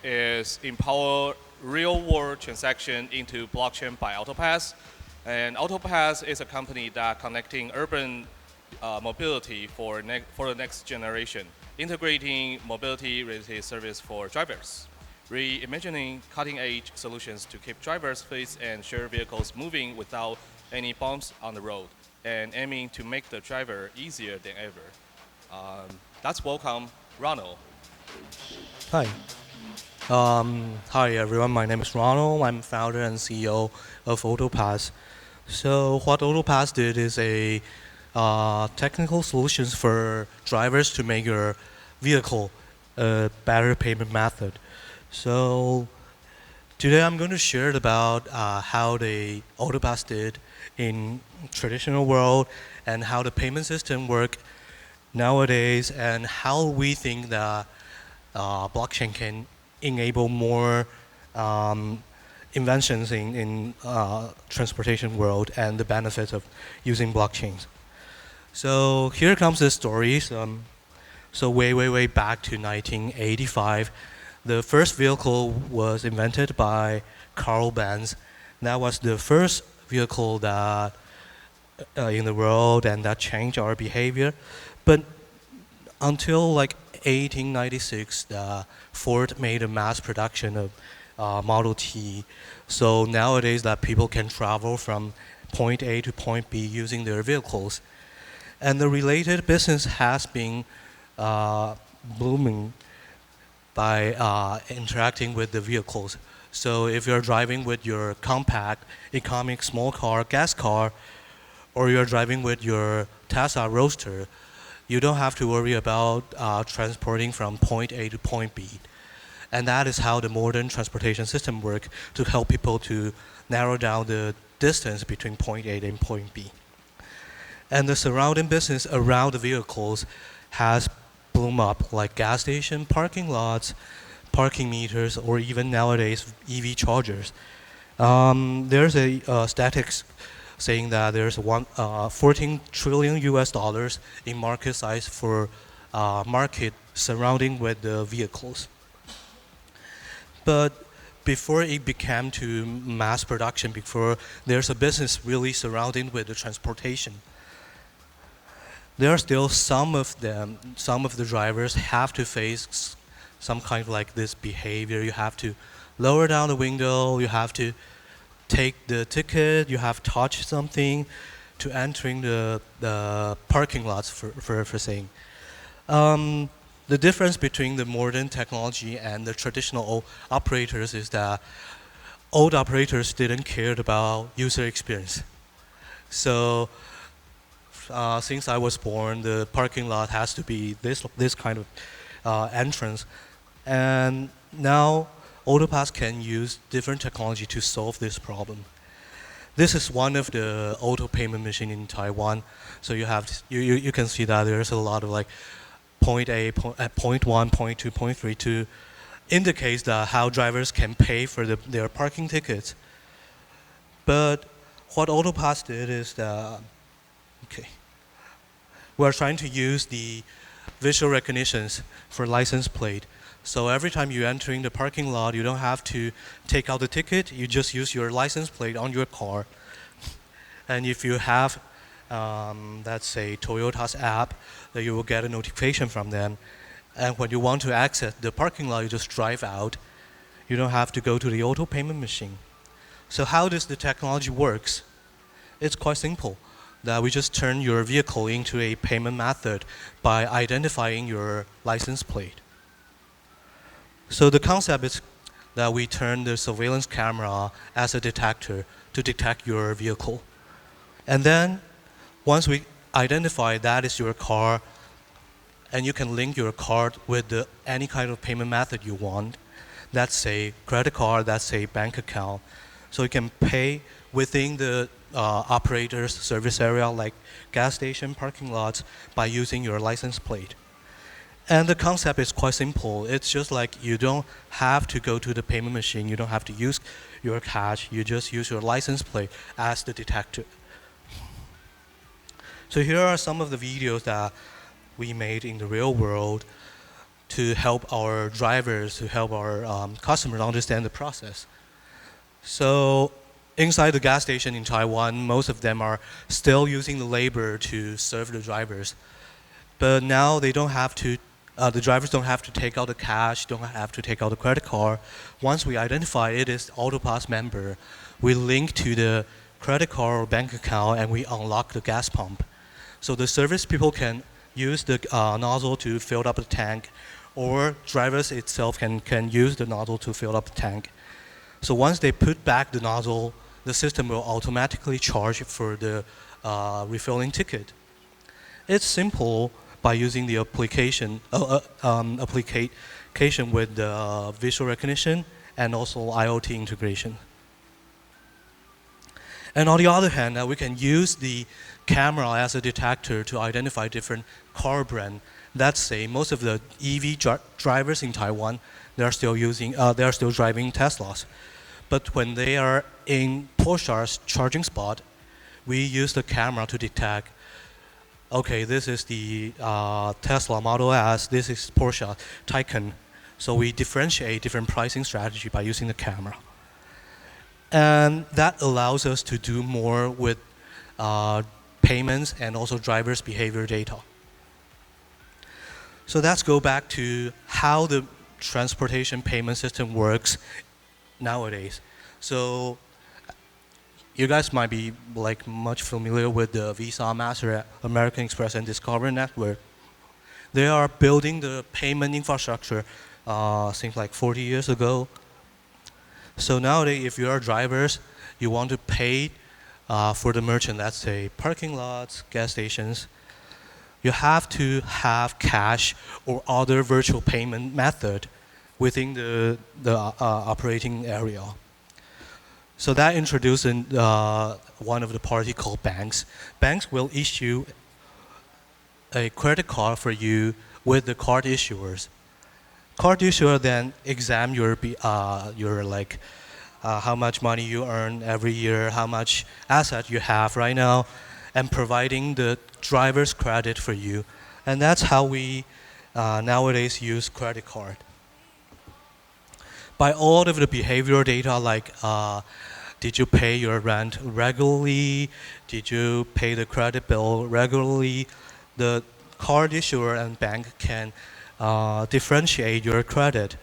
is empower real-world transaction into blockchain by AutoPass. And AutoPass is a company that connecting urban mobility for the next generation, integrating mobility-related service for drivers, reimagining cutting-edge solutions to keep drivers' fleets and shared vehicles moving without any bumps on the road, and aiming to make the driver easier than ever. Let's welcome Ronald. Hi. Hi everyone, my name is Ronald. I'm founder and CEO of AutoPass. So what AutoPass did is a technical solutions for drivers to make your vehicle a better payment method. So today I'm going to share about how the AutoPass did in traditional world and how the payment system work nowadays and how we think that blockchain can enable more inventions in transportation world and the benefits of using blockchains. So here comes the stories. So way back to 1985, the first vehicle was invented by Carl Benz. That was the first vehicle that in the world and that changed our behavior. But until like 1896, Ford made a mass production of Model T. So nowadays that people can travel from point A to point B using their vehicles. And the related business has been blooming by interacting with the vehicles. So if you're driving with your compact, economic small car, gas car, or you're driving with your Tesla Roadster, you don't have to worry about transporting from point A to point B. And that is how the modern transportation system works to help people to narrow down the distance between point A and point B. And the surrounding business around the vehicles has bloomed up, like gas station, parking lots, parking meters, or even nowadays EV chargers. There's a statistics saying that there's 14 trillion US dollars in market size for market surrounding with the vehicles. But before it became to mass production, before there's a business really surrounding with the transportation, there are still some of the drivers have to face some kind of like this behavior. You have to lower down the window, you have to take the ticket, you have to touch something to entering the parking lots for saying. The difference between the modern technology and the traditional operators is that old operators didn't care about user experience. So since I was born, the parking lot has to be this kind of entrance. And now AutoPass can use different technology to solve this problem. This is one of the auto payment machine in Taiwan. So you can see that there's a lot of like point A, point 1, point 2, point 3 to indicate that how drivers can pay for their parking tickets. But what AutoPass did is that, we're trying to use the visual recognitions for license plate. So every time you're entering the parking lot, you don't have to take out the ticket, you just use your license plate on your car. And if you have, let's say, Toyota's app, then you will get a notification from them. And when you want to access the parking lot, you just drive out. You don't have to go to the auto payment machine. So how does the technology works? It's quite simple. That we just turn your vehicle into a payment method by identifying your license plate. So the concept is that we turn the surveillance camera as a detector to detect your vehicle. And then once we identify that is your car, and you can link your card with any kind of payment method you want. That's a credit card, that's a bank account. So you can pay within the operator's service area like gas station, parking lots by using your license plate. And the concept is quite simple. It's just like you don't have to go to the payment machine. You don't have to use your cash. You just use your license plate as the detector. So here are some of the videos that we made in the real world. to help our drivers, to help our customers understand the process. So inside the gas station in Taiwan, most of them are still using the labor to serve the drivers. But now they don't have to, the drivers don't have to take out the cash, don't have to take out the credit card. Once we identify it is AutoPass member, we link to the credit card or bank account and we unlock the gas pump. So the service people can use the nozzle to fill up the tank, or drivers itself can use the nozzle to fill up the tank. So once they put back the nozzle, the system will automatically charge for the refilling ticket. It's simple by using the application with the visual recognition and also IoT integration. And on the other hand, we can use the camera as a detector to identify different car brands. Let's say most of the EV drivers in Taiwan, they are still driving Teslas. But when they are in Porsche's charging spot, we use the camera to detect, okay, this is the Tesla Model S, this is Porsche Taycan. So we differentiate different pricing strategy by using the camera. And that allows us to do more with payments and also drivers' behavior data. So let's go back to how the transportation payment system works nowadays. So you guys might be much familiar with the Visa, Master, American Express, and Discover network. They are building the payment infrastructure since 40 years ago. So nowadays, if you are drivers, you want to pay for the merchant, let's say parking lots, gas stations, you have to have cash or other virtual payment method within the operating area. So that introduced one of the party called banks. Banks will issue a credit card for you with the card issuers. Card issuer then examine your how much money you earn every year, how much asset you have right now, and providing the driver's credit for you. And that's how we nowadays use credit card. By all of the behavioral data did you pay your rent regularly? Did you pay the credit bill regularly? The card issuer and bank can differentiate your credit.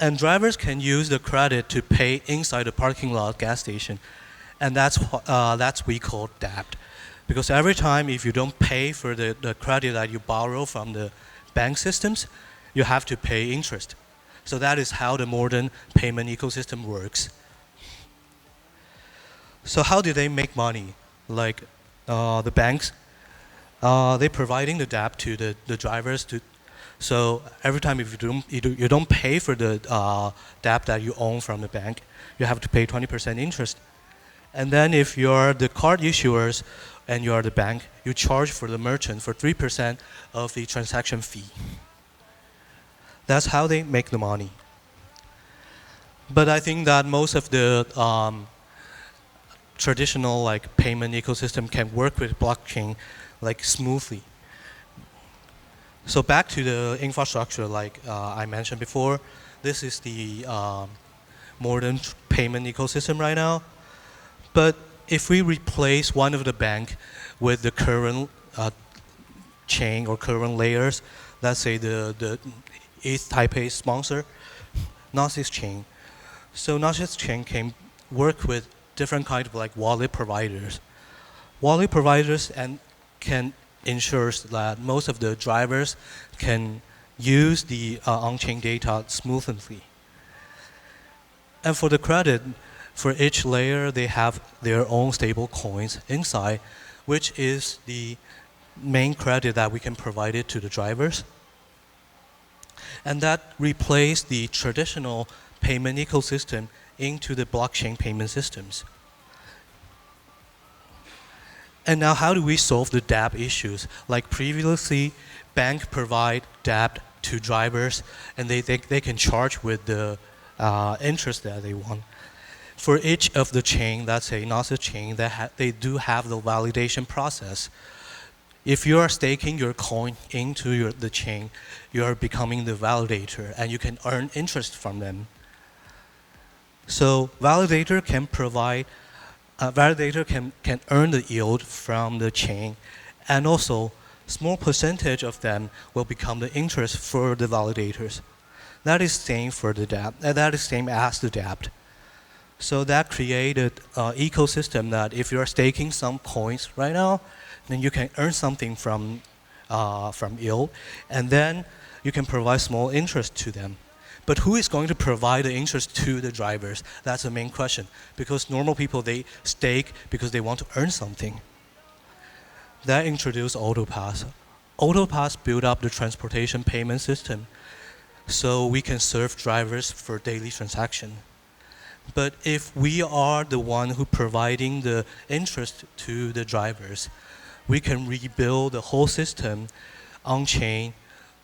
And drivers can use the credit to pay inside the parking lot gas station. And that's we call debt. Because every time if you don't pay for the credit that you borrow from the bank systems, you have to pay interest. So that is how the modern payment ecosystem works. So how do they make money? The banks, they're providing the debt to the drivers. So every time if you don't pay for the debt that you own from the bank, you have to pay 20% interest. And then if you're the card issuers and you're the bank, you charge for the merchant for 3% of the transaction fee. That's how they make the money. But I think that most of the traditional payment ecosystem can work with blockchain smoothly. So back to the infrastructure I mentioned before, this is the modern payment ecosystem right now. But if we replace one of the bank with the current chain or current layers, let's say the ETHTaipei sponsor, Gnosis chain. So Gnosis chain can work with different kinds of wallet providers. Wallet providers can ensure that most of the drivers can use the on-chain data smoothly. And for the credit, for each layer, they have their own stable coins inside, which is the main credit that we can provide it to the drivers. And that replaced the traditional payment ecosystem into the blockchain payment systems. And now how do we solve the debt issues? Like previously, banks provide debt to drivers, and they can charge with the interest that they want. For each of the chain, let's say Gnosis chain, they do have the validation process. If you are staking your coin into the chain, you are becoming the validator, and you can earn interest from them. So validator can earn the yield from the chain, and also small percentage of them will become the interest for the validators. That is same for the dApp. That is same as the dApp. So that created an ecosystem that if you are staking some coins right now, then you can earn something from yield, and then you can provide small interest to them. But who is going to provide the interest to the drivers? That's the main question. Because normal people, they stake because they want to earn something. That introduced AutoPass. AutoPass built up the transportation payment system so we can serve drivers for daily transaction. But if we are the one who providing the interest to the drivers, we can rebuild the whole system on-chain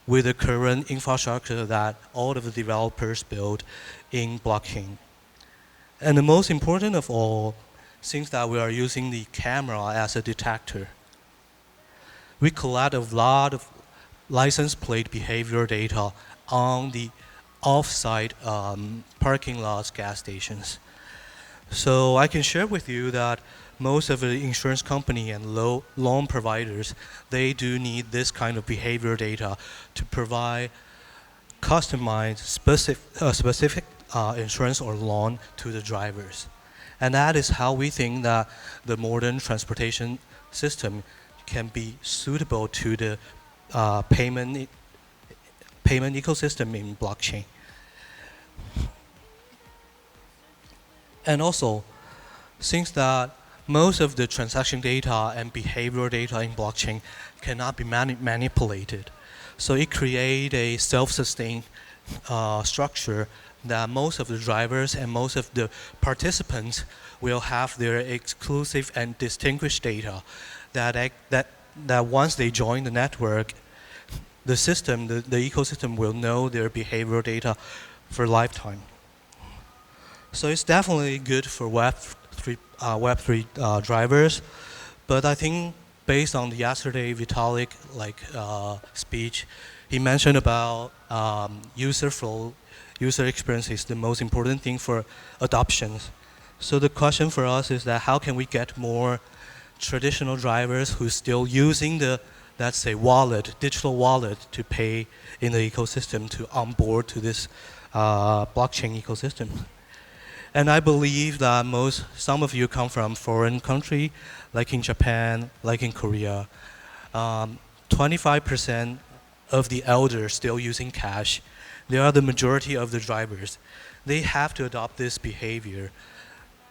with the current infrastructure that all of the developers build in blockchain. And the most important of all, since that we are using the camera as a detector, we collect a lot of license plate behavior data on the off-site parking lots, gas stations. So I can share with you that most of the insurance company and loan providers, they do need this kind of behavior data to provide customized specific insurance or loan to the drivers. And that is how we think that the modern transportation system can be suitable to the payment ecosystem in blockchain. And also, since that most of the transaction data and behavioral data in blockchain cannot be manipulated, so it creates a self-sustained structure that most of the drivers and most of the participants will have their exclusive and distinguished data that once they join the network, the system, the ecosystem will know their behavioral data for lifetime. So it's definitely good for Web3 drivers, but I think based on yesterday Vitalik speech, he mentioned about user flow, user experience is the most important thing for adoptions. So the question for us is that how can we get more traditional drivers who still using the, let's say, wallet, digital wallet to pay in the ecosystem to onboard to this blockchain ecosystem. And I believe that some of you come from foreign country, like in Japan, like in Korea. 25% of the elders still using cash. They are the majority of the drivers. They have to adopt this behavior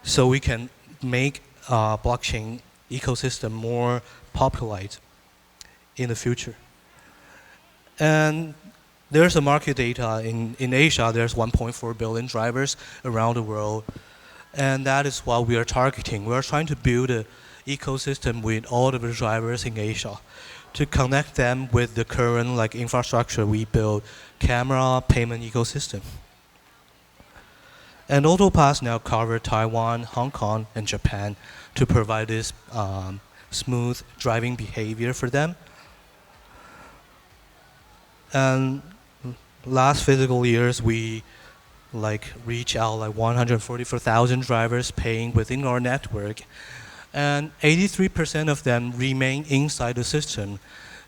so we can make blockchain ecosystem more populated in the future. And there's a market data in Asia, there's 1.4 billion drivers around the world. And that is what we are targeting. We are trying to build an ecosystem with all of the drivers in Asia to connect them with the current infrastructure we build, camera, payment ecosystem. And AutoPass now covers Taiwan, Hong Kong, and Japan to provide this smooth driving behavior for them. And last fiscal years, we reach out 144,000 drivers paying within our network, and 83% of them remain inside the system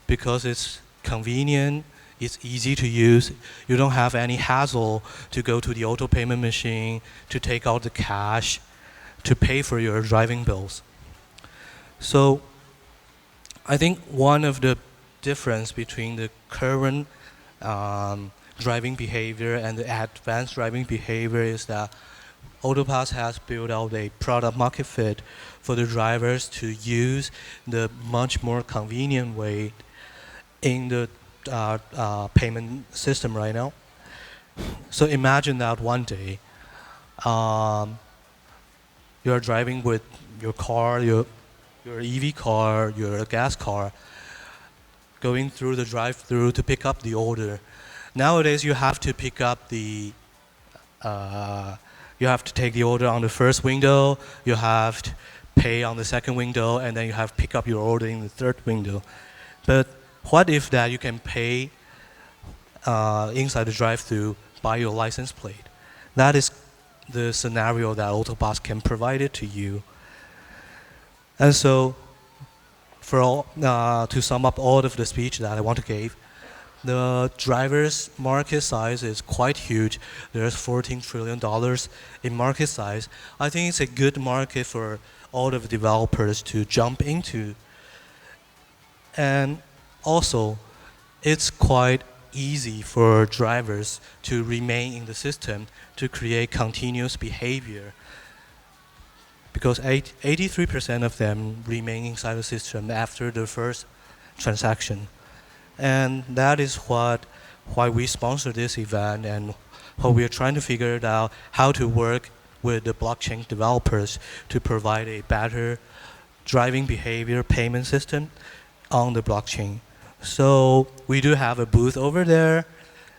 because it's convenient, it's easy to use. You don't have any hassle to go to the auto payment machine, to take out the cash, to pay for your driving bills. So I think one of the difference between the current driving behavior and the advanced driving behavior is that AutoPass has built out a product market fit for the drivers to use the much more convenient way in the payment system right now. So imagine that one day you are driving with your car, your EV car, your gas car, going through the drive-through to pick up the order. Nowadays, you have to pick up you have to take the order on the first window, you have to pay on the second window, and then you have to pick up your order in the third window. But what if that you can pay inside the drive-thru by your license plate? That is the scenario that AutoPass can provide it to you. And so, to sum up all of the speech that I want to give, the driver's market size is quite huge. There's $14 trillion in market size. I think it's a good market for all of the developers to jump into. And also, it's quite easy for drivers to remain in the system to create continuous behavior, because 83% of them remain inside the system after the first transaction. And that is why we sponsor this event, and what we are trying to figure out how to work with the blockchain developers to provide a better driving behavior payment system on the blockchain. So we do have a booth over there,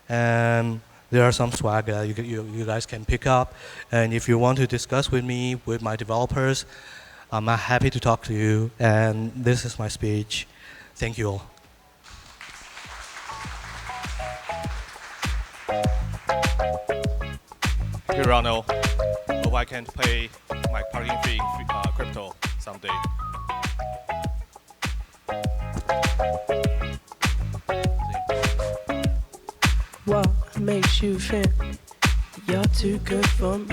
and there are some swag that you guys can pick up. And if you want to discuss with me, with my developers, I'm happy to talk to you. And this is my speech. Thank you all. Hey Ronald, hope I can pay my parking fee in crypto someday. What makes you think you're too good for me?